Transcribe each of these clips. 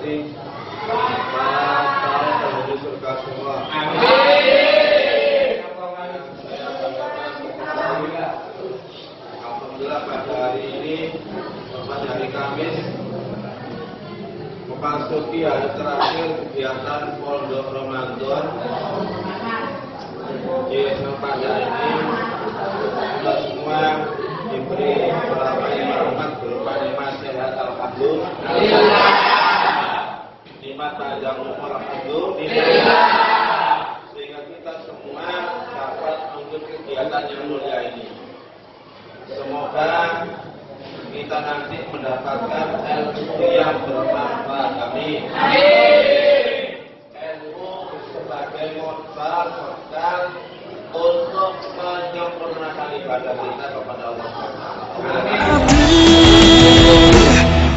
masing-masing para penghuni surga semua. Amin. Alhamdulillah pada hari ini, pada hari Kamis, memasuki hari terakhir kegiatan Pondok Ramadan. Di pada ini kita semua diberi beberapa nikmat berupa nikmat sehat alhamdulillah, nikmat panjang umur alhamdulillah, sehingga kita semua dapat mengikuti kegiatan yang mulia ini. Semoga kita nanti mendapatkan ilmu yang bermanfaat. Amin. Ilmu sebagai modal untuk menyempurnakan ibadah kita kepada Allah.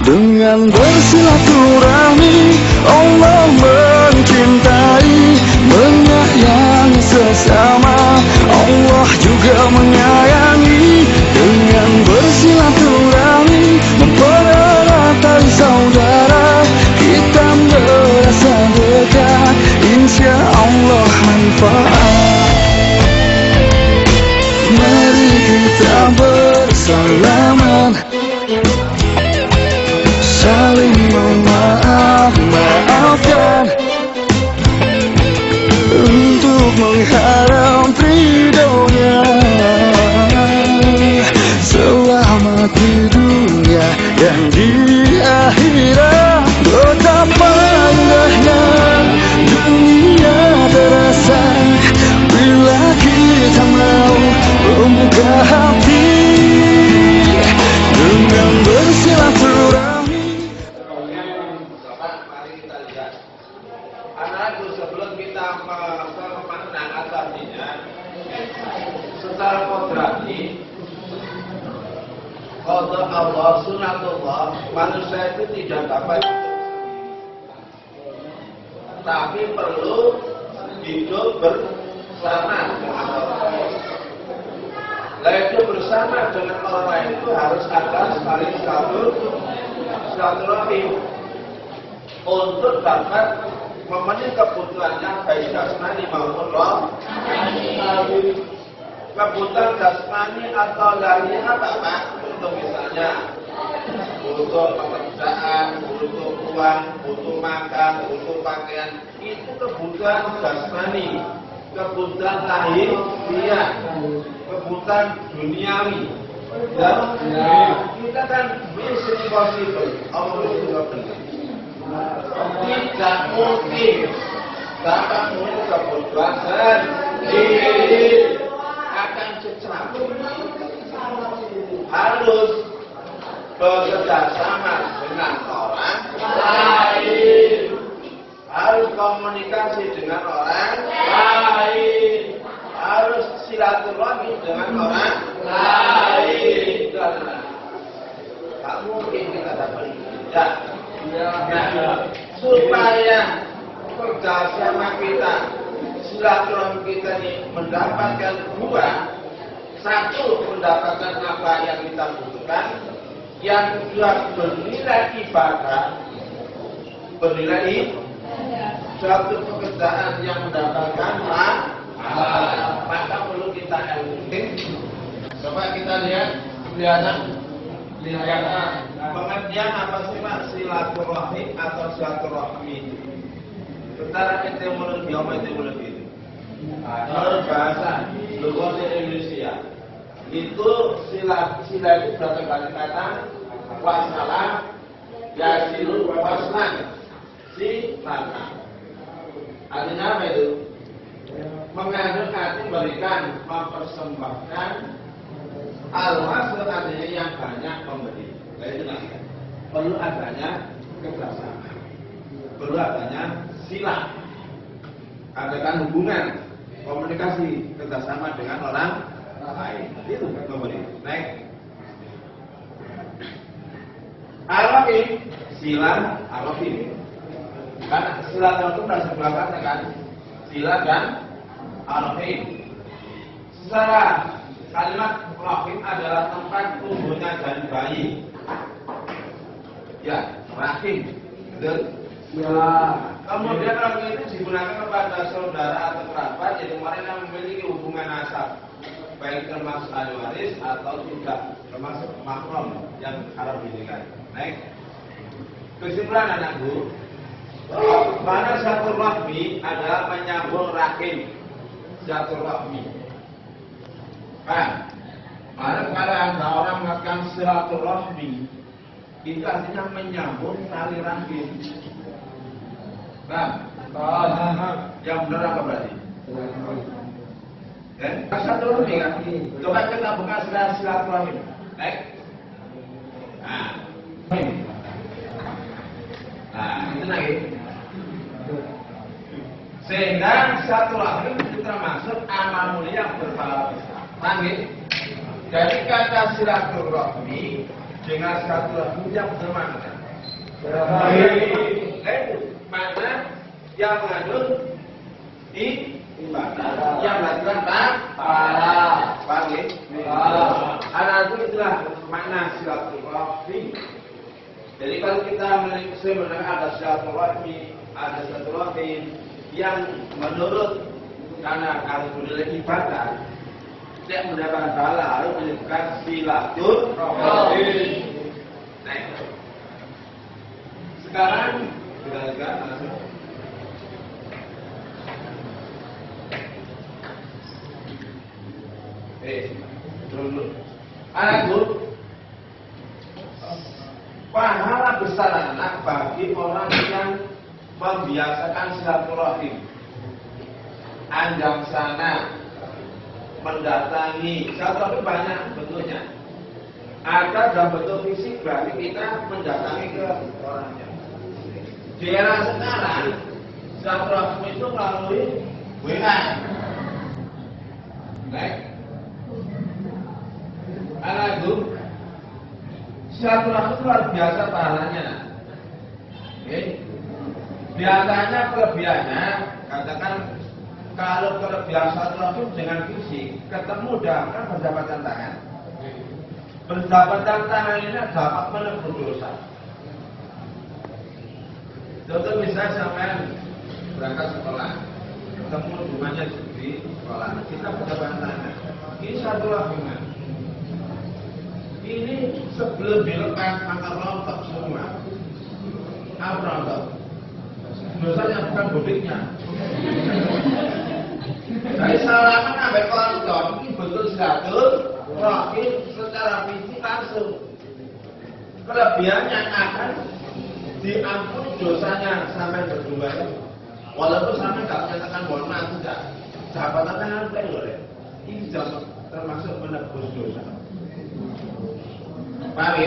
Dengan bersilaturahmi, Allah mencintai, menyayangi sesama. Allah juga menyayangi. Dengan bersilaturahmi, mempererat tali saudara, kita merasa dekat, insya Allah manfaat. Mari kita bersalaman, saling memaafkan, untuk mengharap ridhonya. Selamat di dunia dan di akhirat. Betapa indahnya dunia terasa bila kita mau membuka hati dengan bersilaturahmi. Mari kita lihat. Anak-anakku, sebelum kita memakna artinya secara kodrati, qada Allah sunatullah, manusia itu tidak dapat hidup sendiri, tapi perlu hidup bersama dengan orang lain. Nah, hidup bersama dengan orang lain itu harus ada saling silaturahmi untuk dapat memenuhi kebutuhannya baik jasmani maupun rohani. Kebutuhan jasmani atau lahiriah apa Pak? Untuk misalnya butuh pekerjaan, butuh uang, butuh makan, butuh pakaian, itu kebutuhan jasmani. Kebutuhan lahiriah, kebutuhan duniawi. Dan kita kan mission impossible, Allah itu benar. Tidak mungkin dapat memenuhi kebutuhan sendiri, akan secara harus bekerja sama dengan orang lain, harus komunikasi dengan orang lain, harus silaturahmi dengan orang lain. Tak mungkin kita dapat tidak. Nah, supaya kerjasama kita, silaturahmi kita ini mendapatkan dua, satu mendapatkan apa yang kita butuhkan, yang kedua bernilai ibadah, bernilai suatu pekerjaan yang mendapatkan maka perlu kita ilmu. Coba kita lihat pengertian apa sih Pak silaturahmi atau silaturahmi? Secara etimologi itu menurut bahasa luar Indonesia itu sila itu berasal dari kata wasala yasilu waslan, silaka. Artinya apa itu? Mengandung arti memberikan, mempersembahkan. Al-Masr artinya yang banyak memberi. Nah, itu nanti perlu adanya kerjasama, perlu adanya sila, adakan hubungan, komunikasi, kerjasama dengan orang lain. Itu memberi. Next. Arafin, sila, arafin. Karena sila itu sudah sebelah kata kan, sila dan arafin. Secara kalimat rahim adalah tempat tumbuhnya janin bayi. Ya, rahim. Betul. Ya. Kemudian lagu itu digunakan kepada saudara atau kerabat yang kemarin yang memiliki hubungan nasab, baik termasuk ahli waris atau tidak, termasuk mahram yang haram dinikahi. Baik. Kesimpulan anakku, mana silaturahmi adalah menyambung rahim. Silaturahmi. Kan? Mana kalau ada orang mengatakan silaturahmi, itu artinya menyambung tali rahim. Nah, yang benar apa berarti? Silaturahmi kan? Coba kita buka silaturahmi. Baik. Nah, itu lagi. Sehingga silaturahmi itu termasuk amal mulia yang berpahala besar. Paham? Jadi kata silaturahmi dengan silaturahmi yang bermakna. Mana yang mengandung ibadah, yang melakukan pahala. Paham? Ada itu itulah makna silaturahmi. Jadi kalau kita sebenarnya ada silaturahmi, ada silaturahim yang menurut karena harus menilai ibadah, tidak mendapatkan pahala harus menyebutkan silaturahmi. Nah, sekarang kita lihat langsung. Dulu. Anakku, pahala besar anak bagi orang yang membiasakan silaturahim, anjang sana, mendatangi. Silaturahim banyak bentuknya. Ada dalam bentuk fisik, berarti kita mendatangi ke orangnya. Di era sekarang, silaturahim itu melalui WA. Baik. Anakku, silaturahmi luar biasa pahalanya. Okay. Biasanya kelebihannya, katakan kalau kelebihan silaturahmi dengan fisik, ketemu kan berjabatan tangan. Berjabatan tangan ini dapat menebus dosa. Contoh misalnya sampai berangkat sekolah, ketemu rumahnya di sekolah, kita berjabatan tangan. Ini silaturahmi. Ini sebelum dilepas maka rontok semua. Apa rontok? Dosanya bukan bodiknya. Dari salaman sampai rontok ini betul silaturahmi secara fisik langsung. Kelebihannya akan diampuni dosanya sampai berdua. Walaupun sampai nggak menyatakan mohon maaf tidak. Jabatannya apa ya? Ini termasuk menebus dosa. Paham?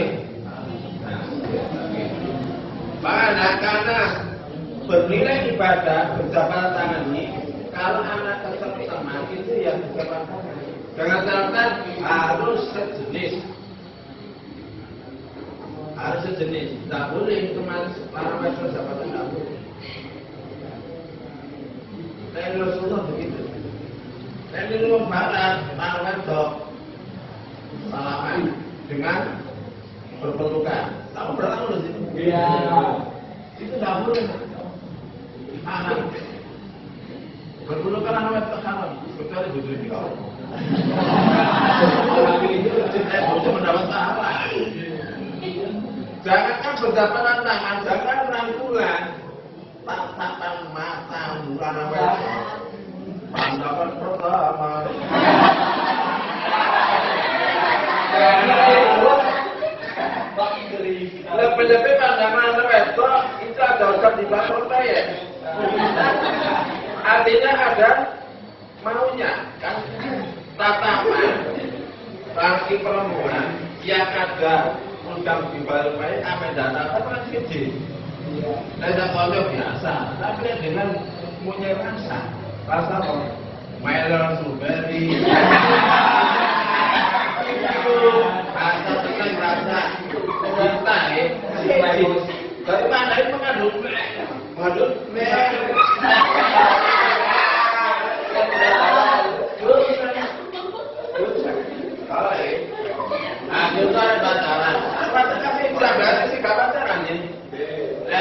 Karena bernilai ibadah berjabatan tangan ini, kalau anak tetap sama itu yang berjabatan tangan. Dengan catatan harus sejenis. Harus sejenis. Tidak boleh kemarin para masyarakat berjabatan tidak boleh. Dan Rasulullah begitu. Dan di rumah barat, tangan dok salaman dengan berpelukan. Tahu berapa lu situ? Iya. Itu enggak boleh. Berpelukan anak haram. Kecuali betul itu. Tapi itu untuk mendapat pahala. Jangankan berjabatan tangan, jangan rangkulan. Tatapan mata bukan apa. Pandangan pertama. Lebih-lebih pandangan wedok itu ada ucap di belakang saya. Artinya ada maunya kan, tatapan laki perempuan yang ada undang di balik saya amin dan tatapan gede. Tidak konyol biasa, tapi dengan punya rasa apa? Melon strawberry. Rasa tenang, rasa cinta ya. Dari mana itu mengandung kita ada pacaran. Pacaran sih kurang berarti sih gak pacaran ya.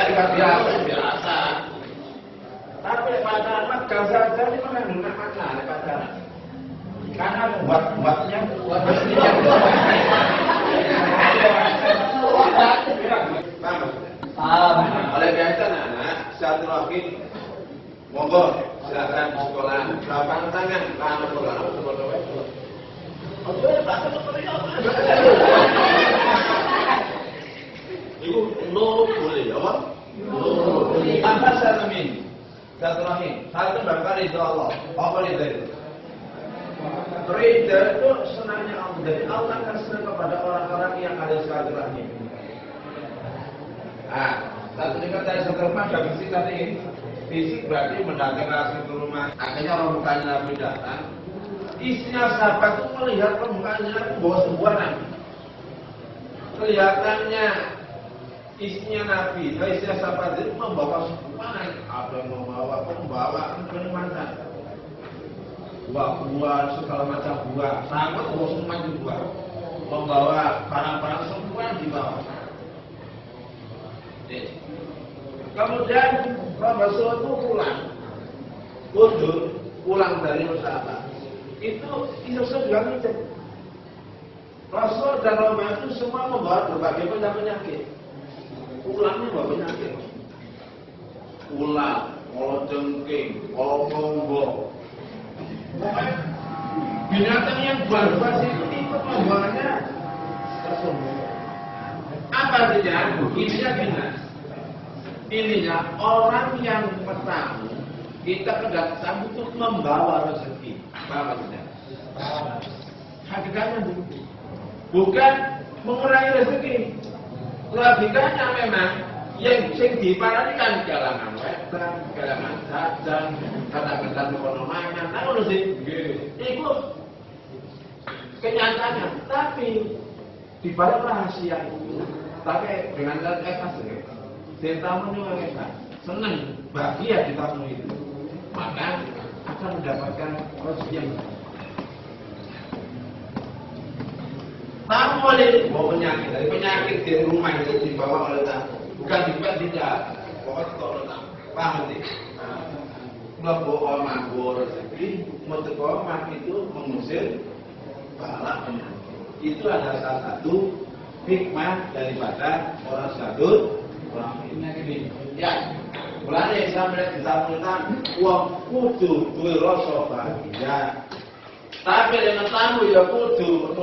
Biasa. biasa. Tapi pacaran Mekah saja ini mengandung makna pacaran. Karena buatnya oleh biasa anak satu lagi monggo silakan sekolah lapang tangan lama sekolah itu no boleh apa? Tanpa salamin satu lagi satu bakal itu Allah apa itu? Ridha itu senangnya Allah. Jadi Allah akan senang kepada orang-orang yang ada silaturahmi. Nah, satu tingkat dari seterusnya ada fisik tadi. Fisik berarti mendatangi langsung ke rumah. Akhirnya orang mukanya Nabi datang. Istrinya sahabat itu melihat mukanya Nabi bawa sembuanan. Kelihatannya istrinya Nabi, istrinya sahabat itu membawa sembuanan. Apa yang membawa kenikmatan. Buah-buah, segala macam buah. Sahabat bawa semua buah. Membawa barang-barang semua di bawah. Kemudian Rasul itu pulang dari Mus'ab. Itu Rasul juga ngecek. Rasul dan Rasul itu semua membawa berbagai penyakit. Pulangnya bawa penyakit. Ular, kalau jengking, kalau monggok. Binatang yang buas-buas itu ikut membawanya tersembunyi. Apa artinya? Ininya binas. Ininya orang yang bertamu, kita kedatangan untuk membawa rezeki. Apa maksudnya? Hakikatnya begitu. Bukan mengurangi rezeki. Logikanya memang yang diparani kan galangan wetan, galangan jajan, kata-kata ekonomangan, nah udah sih, itu kenyataannya. Tapi di balik rahasia itu, tapi dengan ikhlas, tamu ini ikhlas, senang, bahagia di tamu itu, maka akan mendapatkan rezeki yang baik. Tamu boleh bawa penyakit, dari penyakit di rumah itu dibawa oleh tamu. Bukan juga tidak, pokoknya kalau tak paham sih. Melakukan omah rezeki, melakukan itu mengusir bala penyakit. Itu adalah salah satu hikmah daripada orang sadut, orang ini. Ya, mulanya Islam disampaikan uang kudu duwe rasa bahagia. Tapi dengan tamu ya kudu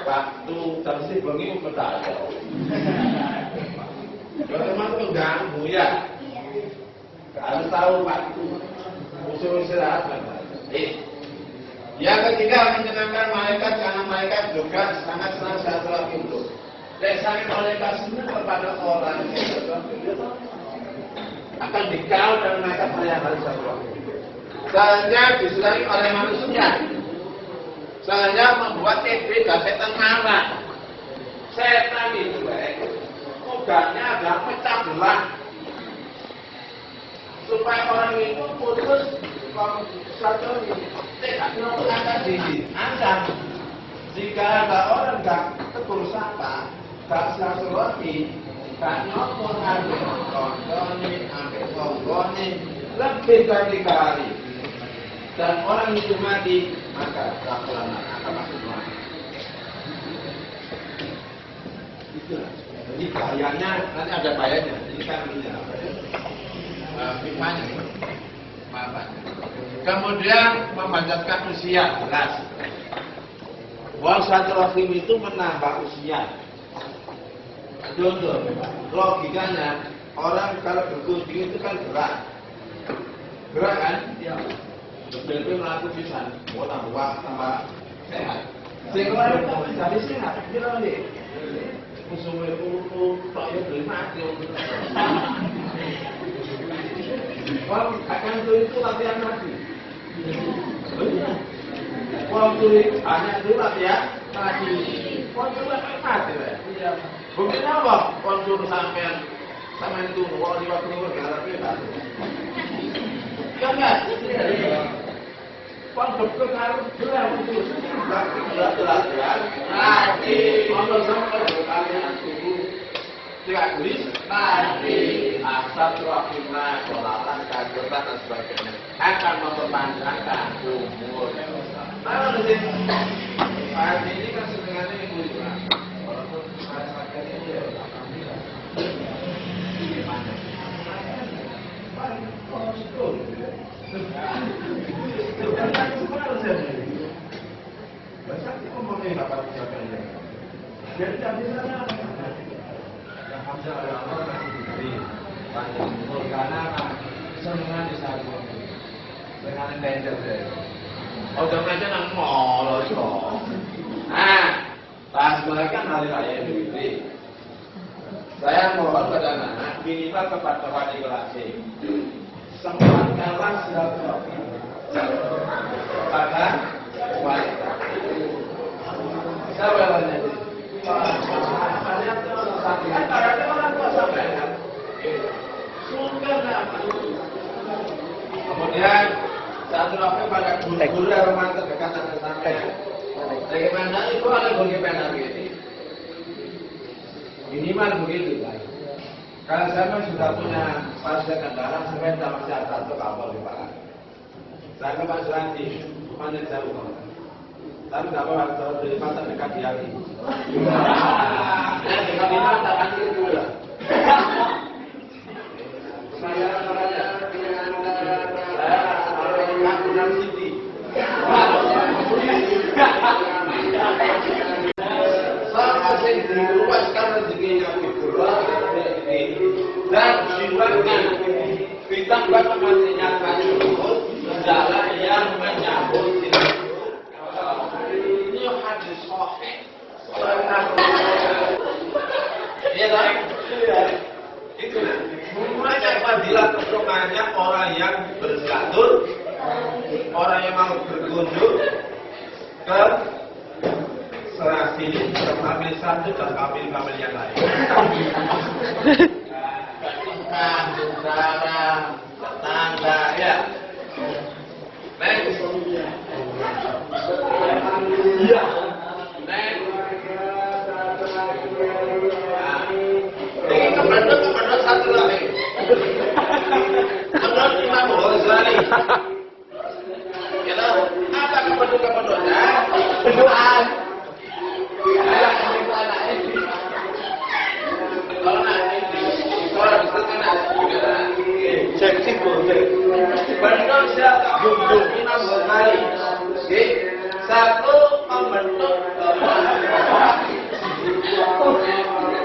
waktu tersi bengi bertanya. Kalau memang mengganggu ya, harus tahu waktu usul istirahat. Yang ketiga menyenangkan malaikat karena malaikat juga sangat senang satu lagi itu. Dan sangat malaikat senang kepada orang yang akan dikawal dan malaikat melihat hari satu lagi. Sehingga disenangi oleh manusia. Sehingga membuat iblis dan setan marah. Setan itu tugasnya adalah pecah belah supaya orang itu putus satu tidak akan diancam. Jika ada orang nggak tegur sapa, nggak silaturahmi, nggak nyopor ambil kontoni, ambil tonggoni, lebih dari 3 hari, dan orang itu mati, maka laporan akan masuk neraka. Itulah. Jadi bahayanya, nanti ada bahayanya. Ini kan hikmahnya. Kemudian memanjatkan usia, jelas. Wal silaturahim itu menambah usia. Contoh, logikanya orang kalau berkunjung itu kan gerak. Gerak kan? Iya. Jadi melakukan pisan, mau tambah sehat. Sehingga itu jadi sehat, bilang nih. Musuhnya itu tak ya beli mati. Wong akan itu latihan mati. Wong itu hanya itu latihan mati. Wong itu latihan mati. Buktinya apa? Wong itu sampai itu wong di waktu itu nggak latihan. Kan nggak? Wong dokter harus jelas itu. Latihan mati. Wong sampai kalian tidak tulis nanti asal rahimah kolaran kagetan dan sebagainya akan memperpanjangkan umur. Nah, pagi ini kan sebenarnya ibu juga walaupun masyarakat ini ya alhamdulillah gimana? Jadi tadi sana yang hamzah oleh Allah masih diberi panjang umur karena senengan di saat itu dengan danger deh. Oh jangan nang mall loh. Nah, pas mereka hari raya Idul Fitri, saya mohon pada anak minimal kepada wali kelas sempatkanlah silaturahmi pada wanita. Siapa yang nanya? Kemudian satu waktu pada guru-guru yang terdekat dengan saya. Bagaimana itu ada bagaimana begini? Minimal begitu kan? Kalau saya sudah punya pasca kendaraan, saya masih ada satu kapal di Pak. Saya ke Pak Suranti, mana jauh? Tapi nggak apa-apa, kalau dari pasar dekat di hari. Dekat di mana tak nanti itu lah. Saya Kampung City. Saya masih diluaskan rezekinya itu dan sifatnya ditambah kematinya kacau jalan yang menyambut ini hadis sahih. Iya kan? Itu semuanya fadilah keutamaan orang yang bersilatur, orang yang mau berkunjung ke serasi kamil satu dan kamil yang lain. Ketika saudara, tetangga, ya. Next. Iya. Next. Ini kebenaran satu lagi. Menurut Imam Ghazali. Ya tahu, apa kebenaran? Doa. Kalau nanti kalau itu kan ada seksi boleh. Benar siapa gunung Imam Ghazali. Satu membentuk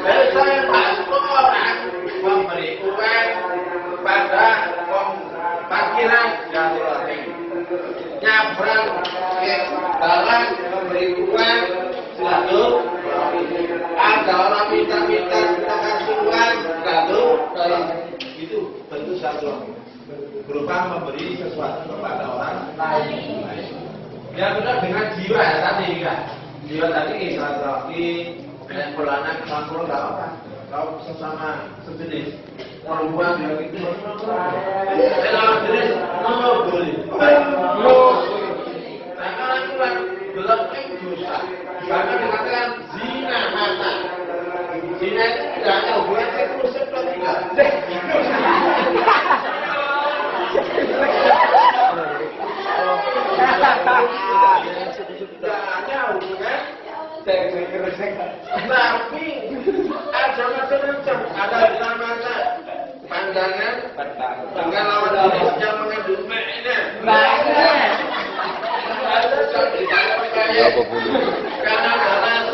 dari saya bantu orang memberi uang pada parkiran silaturahmi. Nyabrang ke jalan memberi uang silaturahmi. Ada orang minta-minta kita kasih uang silaturahmi. Itu bentuk silaturahmi. Berupa memberi sesuatu kepada orang lain. Ya benar dengan jiwa ya tadi kan. Jiwa tadi silaturahmi dan pelanan campur nggak apa. Kalau sesama sejenis perempuan yang itu sesama jenis no boleh. Nah kalau itu kan belum dosa. Bahkan dikatakan zina mata. Zina itu tidak hanya hubungan eksklusif atau tidak. Tidak hanya hubungan tapi ada macam-macam. Ada mata pandangan dengan lawan jenis yang mengandung makna. Ada apa bulu? Karena rasa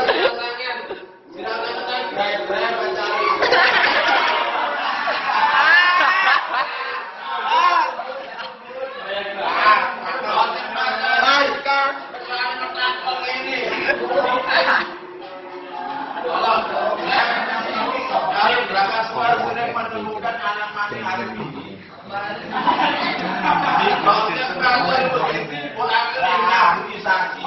dari ada silakan gaya-gaya mencari. Kalau berangkat suara sudah menemukan anak mati hari ini. Di proses kantor begitu, orang kena imunisasi.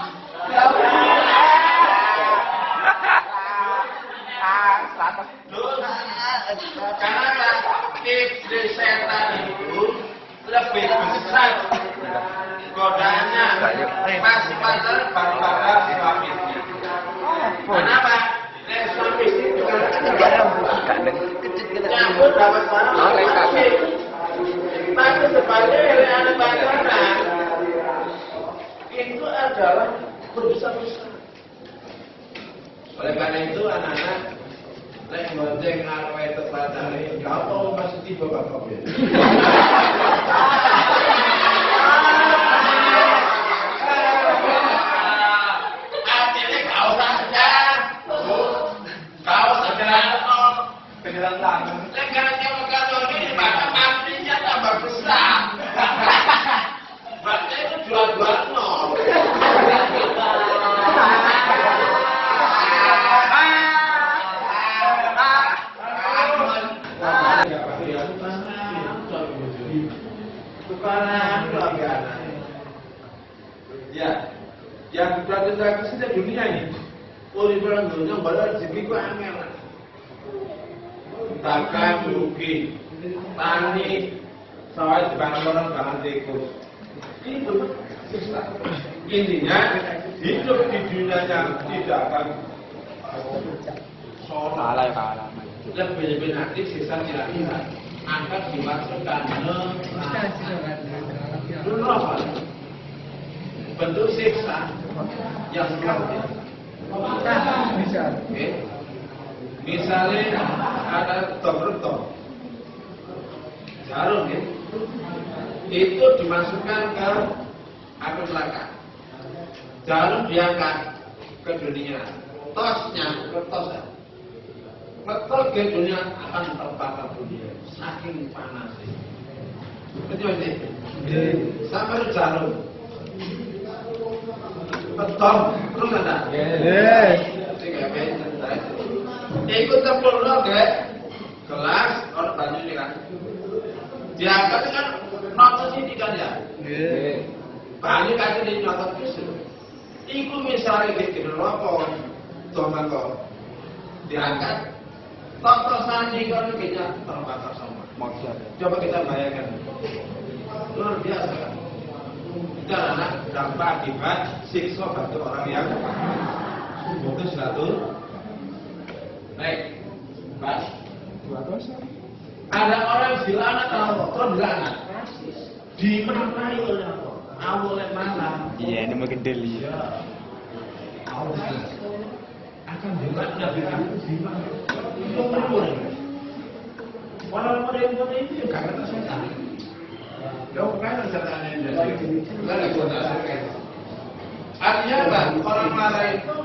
Oleh karena itu anak-anak lek bonceng arep tetlatane gak apa masih tiba bapak ya. Artinya kau saja. Kau segera penjalan tangan. Negaranya kalau ini maka artinya tambah besar. Berarti itu dua-dua nol. Tukaran keluarga. Ya, yang gratis-gratis itu dunia ini. Orang dunia baru rezeki ku angel. Takkan rugi, tani, sawah dibangun orang bangun tikus. Itu intinya hidup di dunia yang tidak akan Salah ya kalah. lebih nanti sisa kira-kira akan dimasukkan neraka. Bentuk siksa yang berat. Misalnya ada dokter jarum ya, itu dimasukkan ke api neraka. Jarum diangkat ke dunia, tosnya ke tosnya. Betul ke dunia akan terbakar dunia, saking panasnya. Betul sih, sampai jarum. Betul, terus ada. Ikut terpuluh ke kelas orang banyak ini kan. Diangkat kan nonton ini kan ya. Banyak kan ini nonton itu. Iku misalnya di rokok, teman kau diangkat. Tonton sandi kalau kita terbakar sama. Coba kita bayangkan, luar biasa kan? Itu adalah dampak akibat siksa bagi orang yang putus satu. Baik, Pak. Ada orang dilaknat Allah, terus dilaknat. Dimarahi oleh Allah. Allah yang mana? Iya, ini makin deli. Allah akan dilaknat di mana? Itu perempuan. Orang-orang itu yang kata setan. Kau kan setan yang jadi. Lalu kita saksikan. Artinya apa? Orang marah itu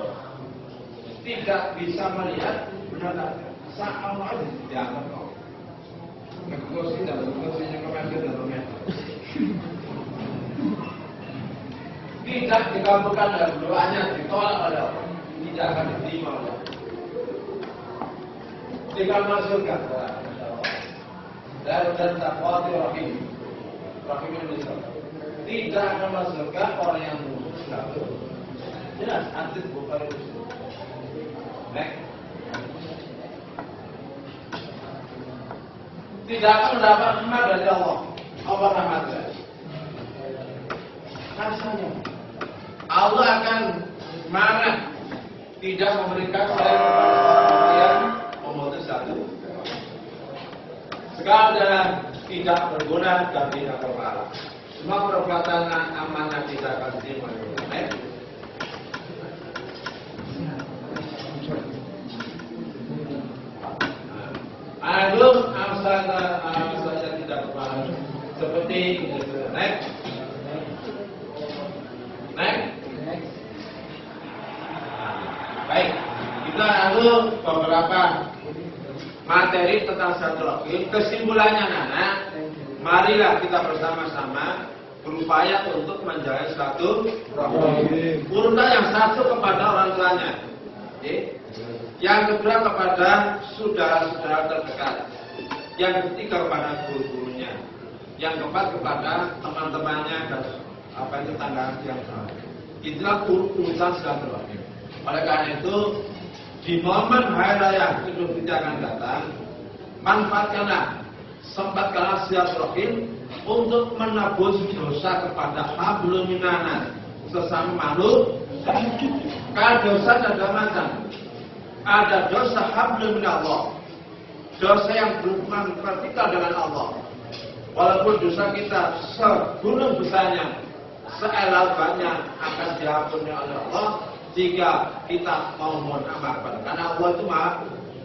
tidak bisa melihat benar. Saat Allah aja dianggap kau. Kursi dan kursinya kemarin dan kemarin. Tidak dikabulkan dalam doanya, ditolak oleh Allah. Tidak akan diterima oleh Allah. Tidak masukkan dan takwati rahim Indonesia. Tidak akan masukkan orang yang musuh satu. Jelas, hadis Bukhari Muslim. Next. Tidak akan mendapat rahmat dari Allah. Allah rahmatnya. Rasanya Allah akan marah, tidak memberikan selain kepada orang yang memutus satu. Segala dan tidak berguna dan tidak berpahala. Semua perbuatan amanah tidak akan diterima. Adum saja tidak berpahala. Seperti next. Baik, kita lalu beberapa materi tentang silaturahim. Kesimpulannya Nana, marilah kita bersama-sama berupaya untuk menjalin silaturahim. Urutan yang satu kepada orang tuanya, yang kedua kepada saudara-saudara terdekat, yang ketiga kepada guru-gurunya, yang keempat kepada teman-temannya dan tetangga yang sama. Itulah urutan silaturahim. Oleh karena itu, di momen hari raya Idul Fitri akan datang, manfaatkanlah, sempatkanlah silaturahim untuk menebus dosa kepada hablum minanas, sesama makhluk. Karena dosa ada macam. Ada dosa hablum minallah, dosa yang berhubungan vertikal dengan Allah. Walaupun dosa kita segunung besarnya, seelabannya akan diampuni oleh Allah. jika kita mau mohon maaf, karena Allah itu maha,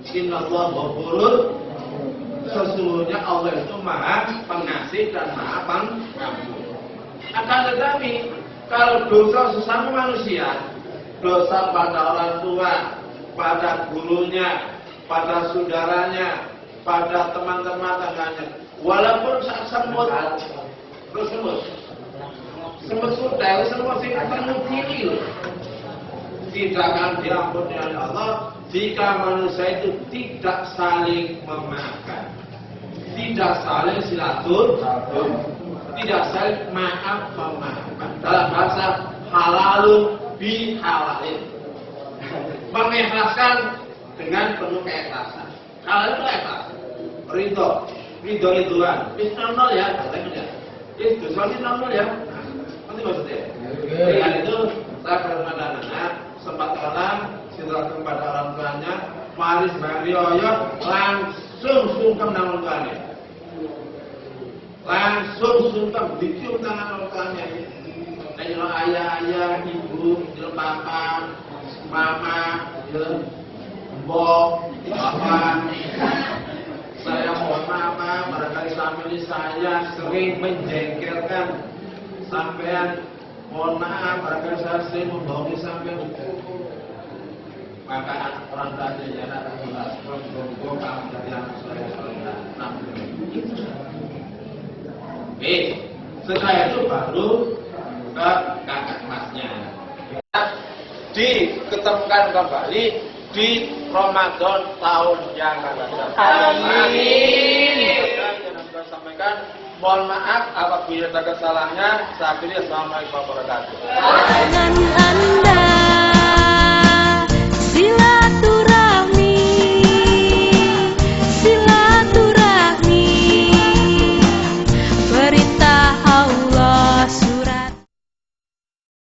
Innallaha ghafurun, sesungguhnya Allah itu maha pengasih dan maha pengampun. Akan tetapi kalau dosa sesama manusia, dosa pada orang tua, pada gurunya, pada saudaranya, pada teman-teman tangganya, walaupun saat semut, semut sudah, semut sing ketemu kiri loh, tidak akan diampuni oleh Allah jika manusia itu tidak saling memaafkan, tidak saling silaturahmi, tidak saling maaf memaafkan. Dalam bahasa halalu bihalalin, mengikhlaskan dengan penuh keikhlasan. Halal itu ikhlas, ridho-ridhoan, nol ya, katanya. Itu soalnya nol ya. Nanti maksudnya. Dengan itu saya kepada anak sempat orang silaturahmi kepada orang tuanya, maris barioyo langsung sungkem nang orang tuanya. Langsung sungkem dicium tangan orang tuanya. Kalau ayah, ibu, papa, mama, mbok, bapak, saya mohon maaf, barangkali selama ini saya sering menjengkelkan sampean. Mohon maaf, barangkali saya sering membohongi sampean. Maka orang tanya ya anak kelas, kamu dari anak saya. Setelah itu baru ke kakak emasnya. Diketemukan kembali di Ramadan tahun yang akan datang. Amin. Dan sampaikan, mohon maaf apabila ada kesalahannya. Saya pilih. Assalamualaikum warahmatullahi wabarakatuh.